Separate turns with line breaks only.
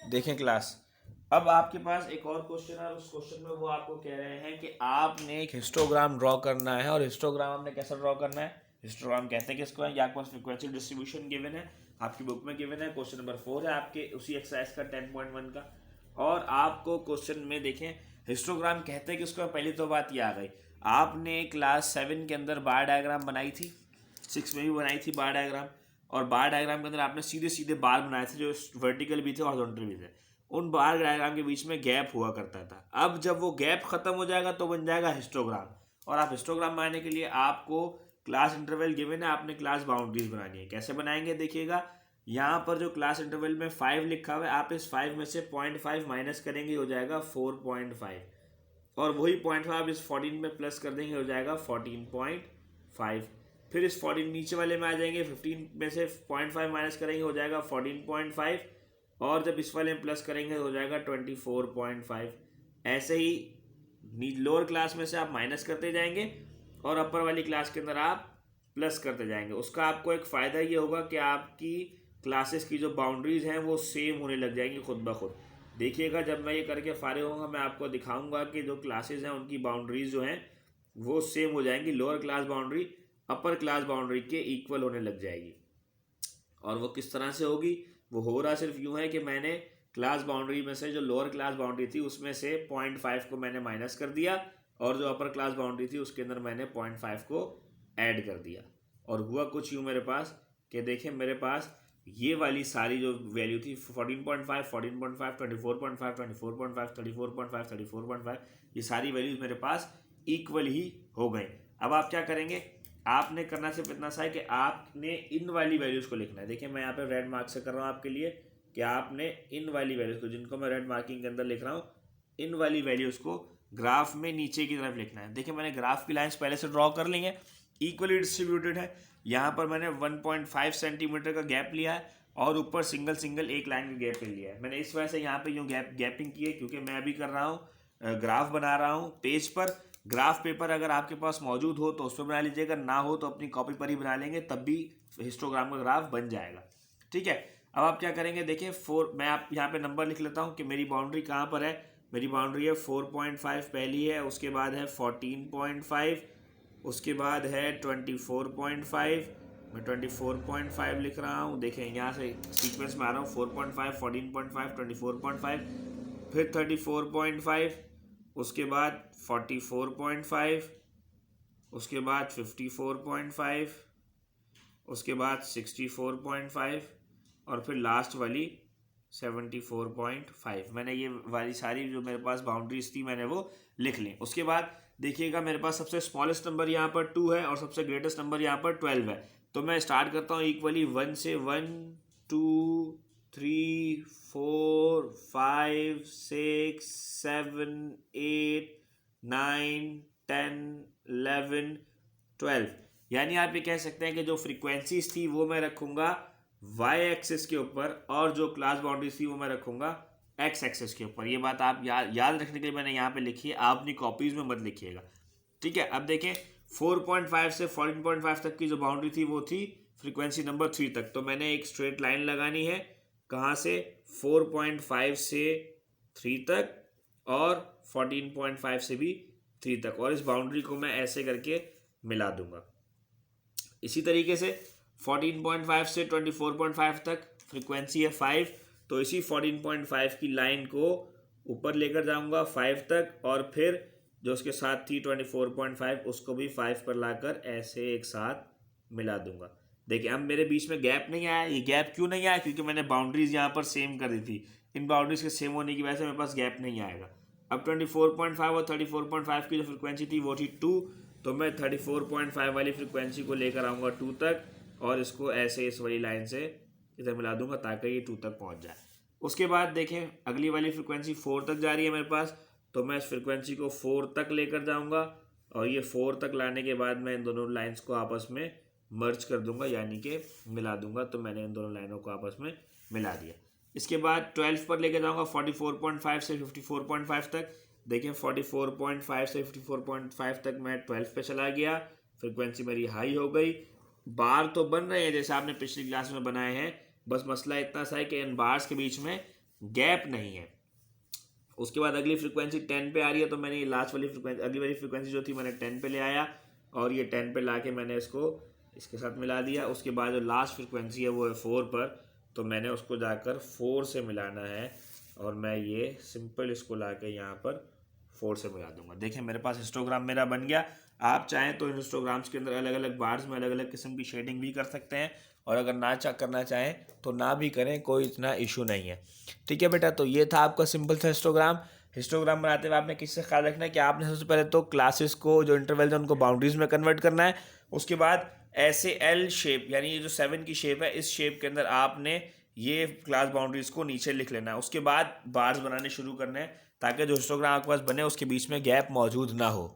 देखें क्लास, अब आपके पास एक और क्वेश्चन है और उस क्वेश्चन में वो आपको कह रहे हैं कि आपने एक हिस्टोग्राम ड्रॉ करना है। और हिस्टोग्राम आपने कैसा ड्रॉ करना है, हिस्टोग्राम कहते हैं किसको है, या आपके पास फ्रीक्वेंसी डिस्ट्रीब्यूशन गिवन है, आपकी बुक में गिवन है, क्वेश्चन नंबर 4 है आपके उसी एक्सरसाइज का 10.1 का। और आपको क्वेश्चन में देखें हिस्टोग्राम कहते हैं किसको, पहली तो बात ये आ गई, आपने क्लास 7 के अंदर बार डायग्राम बनाई थी, 6 में भी बनाई थी बार डायग्राम। और बार डायग्राम के अंदर आपने सीधे सीधे बार बनाए थे जो वर्टिकल भी थे और हॉरिजॉन्टल भी थे। उन बार डायग्राम के बीच में गैप हुआ करता था। अब जब वो गैप खत्म हो जाएगा तो बन जाएगा हिस्टोग्राम। और आप हिस्टोग्राम बनाने के लिए आपको क्लास इंटरवल गिवन है, आपने क्लास बाउंड्रीज बनानी है। कैसे बनाएंगे देखिएगा, यहाँ पर जो क्लास इंटरवल में 5 लिखा हुआ है, आप इस 5 में से 0.5 माइनस करेंगे हो जाएगा 4.5, और वही 0.5 आप इस 14 में प्लस कर देंगे हो जाएगा 14.5। फिर इस 14 नीचे वाले में आ जाएंगे, 15 में से 0.5 माइनस करेंगे हो जाएगा 14.5, और जब इस वाले में प्लस करेंगे हो जाएगा 24.5। ऐसे ही लोअर क्लास में से आप माइनस करते जाएंगे और अपर वाली क्लास के अंदर आप प्लस करते जाएंगे। उसका आपको एक फ़ायदा ये होगा कि आपकी क्लासेस की जो बाउंड्रीज हैं वो सेम होने लग जाएंगी खुद ब खुद। देखिएगा जब मैं ये करके फारिग होऊंगा मैं आपको दिखाऊंगा कि जो क्लासेस हैं उनकी बाउंड्रीज जो हैं वो सेम हो जाएंगी। Lower class boundary upper class boundary के इक्वल होने लग जाएगी। और वो किस तरह से होगी, वो हो रहा सिर्फ यूँ है कि मैंने क्लास बाउंड्री में से जो लोअर क्लास बाउंड्री थी उसमें से 0.5 को मैंने माइनस कर दिया, और जो अपर क्लास बाउंड्री थी उसके अंदर मैंने 0.5 को ऐड कर दिया। और हुआ कुछ यूँ मेरे पास कि देखें मेरे पास ये वाली सारी जो वैल्यू थी 14.5, 14.5, 24.5, 24.5, 34.5, 34.5, ये सारी वैल्यूज मेरे पास इक्वल ही हो गई। अब आप क्या करेंगे, आपने करना सिर्फ इतना सा है कि आपने इन वाली वैल्यूज़ को लिखना है। देखिए मैं यहाँ पे रेड मार्क से कर रहा हूँ आपके लिए कि आपने इन वाली वैल्यूज़ को, जिनको मैं रेड मार्किंग के अंदर लिख रहा हूँ, इन वाली वैल्यूज़ को ग्राफ में नीचे की तरफ लिखना है। देखिए मैंने ग्राफ की लाइंस पहले से ड्रॉ कर ली है, इक्वली डिस्ट्रीब्यूटेड है। यहाँ पर मैंने 1.5 सेंटीमीटर का गैप लिया है और ऊपर सिंगल सिंगल एक लाइन का गैप लिया है। मैंने इस वजह से यहाँ पे यूँ गैपिंग की है क्योंकि मैं अभी कर रहा हूँ ग्राफ बना रहा हूँ पेज पर। ग्राफ पेपर अगर आपके पास मौजूद हो तो उस पर बना लीजिएगा, ना हो तो अपनी कॉपी पर ही बना लेंगे, तब भी हिस्टोग्राम का ग्राफ बन जाएगा। ठीक है, अब आप क्या करेंगे देखिए 4, मैं आप यहाँ पे नंबर लिख लेता हूँ कि मेरी बाउंड्री कहाँ पर है। मेरी बाउंड्री है 4.5 पहली है, उसके बाद है 14.5, उसके बाद है 24.5। मैं 24.5 लिख रहा हूँ, देखें यहाँ से सीक्वेंस में आ रहा हूँ, 4.5, 14.5, 24.5, फिर 34.5, उसके बाद 44.5, उसके बाद 54.5, उसके बाद 64.5, और फिर लास्ट वाली 74.5। मैंने ये वाली सारी जो मेरे पास बाउंड्रीज थी मैंने वो लिख ली। उसके बाद देखिएगा मेरे पास सबसे स्मॉलेस्ट नंबर यहाँ पर 2 है और सबसे ग्रेटेस्ट नंबर यहाँ पर 12 है। तो मैं स्टार्ट करता हूँ इक्वली 1 से, 1 2 3 4 5 6 7 8 9 10 11 12। यानी आप ये कह सकते हैं कि जो फ्रीक्वेंसीज थी वो मैं रखूँगा वाई एक्सिस के ऊपर, और जो क्लास बाउंड्रीज थी वो मैं रखूँगा एक्स एक्सिस के ऊपर। ये बात आप याद रखने के लिए मैंने यहाँ पे लिखी है, आप अपनी कॉपीज़ में मत लिखिएगा। ठीक है, अब देखें 4.5 से 14.5 तक की जो बाउंड्री थी वो थी फ्रीक्वेंसी नंबर 3 तक। तो मैंने एक स्ट्रेट लाइन लगानी है, कहाँ से, 4.5 से 3 तक और 14.5 से भी 3 तक, और इस बाउंड्री को मैं ऐसे करके मिला दूंगा। इसी तरीके से 14.5 से 24.5 तक फ्रीक्वेंसी है 5, तो इसी 14.5 की लाइन को ऊपर लेकर जाऊंगा 5 तक, और फिर जो उसके साथ थी 24.5 उसको भी 5 पर लाकर ऐसे एक साथ मिला दूंगा। देखिए अब मेरे बीच में गैप नहीं आया। ये गैप क्यों नहीं आया, क्योंकि मैंने बाउंड्रीज यहाँ पर सेम कर दी थी। इन बाउंड्रीज के सेम होने की वजह से मेरे पास गैप नहीं आएगा। अब 24.5 और 34.5 की जो फ्रिक्वेंसी थी वो थी 2, तो मैं 34.5 वाली फ्रिक्वेंसी को लेकर आऊँगा 2 तक, और इसको ऐसे इस वाली लाइन से इधर मिला दूंगा ताकि ये 2 तक पहुँच जाए। उसके बाद देखें अगली वाली फ्रिक्वेंसी 4 तक जा रही है मेरे पास, तो मैं इस फ्रिक्वेंसी को 4 तक लेकर जाऊंगा, और ये 4 तक लाने के बाद मैं इन दोनों लाइंस को आपस में मर्ज कर दूंगा, यानी कि मिला दूंगा। तो मैंने इन दोनों लाइनों को आपस में मिला दिया। इसके बाद 12 पर लेकर जाऊंगा 44.5 से 54.5 तक। देखें 44.5 से 54.5 तक मैं 12 पे चला गया, फ्रिक्वेंसी मेरी हाई हो गई। बार तो बन रहे हैं जैसे आपने पिछली क्लास में बनाए हैं, बस मसला इतना सा है कि इन बार्स के बीच में गैप नहीं है। उसके बाद अगली फ्रीक्वेंसी 10 पे आ रही है, तो मैंने ये लास्ट वाली फ्रीक्वेंसी, अगली वाली फ्रीक्वेंसी जो थी मैंने 10 पे ले आया और ये 10 पे ला के मैंने इसको इसके साथ मिला दिया। उसके बाद जो लास्ट फ्रीक्वेंसी है वो है 4 पर, तो मैंने उसको जाकर 4 से मिलाना है और मैं ये सिंपल इसको ला के यहाँ पर 4 से मिला दूंगा। देखिए मेरे पास हिस्टोग्राम मेरा बन गया। आप चाहें तो इन हिस्टोग्राम्स के अंदर अलग अलग बार्स में अलग अलग किस्म की शेडिंग भी कर सकते हैं, और अगर ना करना चाहें तो ना भी करें, कोई इतना इशू नहीं है। ठीक है बेटा, तो ये था आपका सिंपल सा हिस्टोग्राम। हिस्टोग्राम बनाते हुए आपने किससे ख्याल रखना है कि आपने सबसे पहले तो क्लासेस को जो इंटरवल है उनको बाउंड्रीज में कन्वर्ट करना है। उसके बाद ऐसे एल शेप, यानी ये जो 7 की शेप है, इस शेप के अंदर आपने ये क्लास बाउंड्रीज को नीचे लिख लेना है। उसके बाद बार्स बनाने शुरू करने हैं ताकि जो हिस्टोग्राम आपके पास बने उसके बीच में गैप मौजूद ना हो।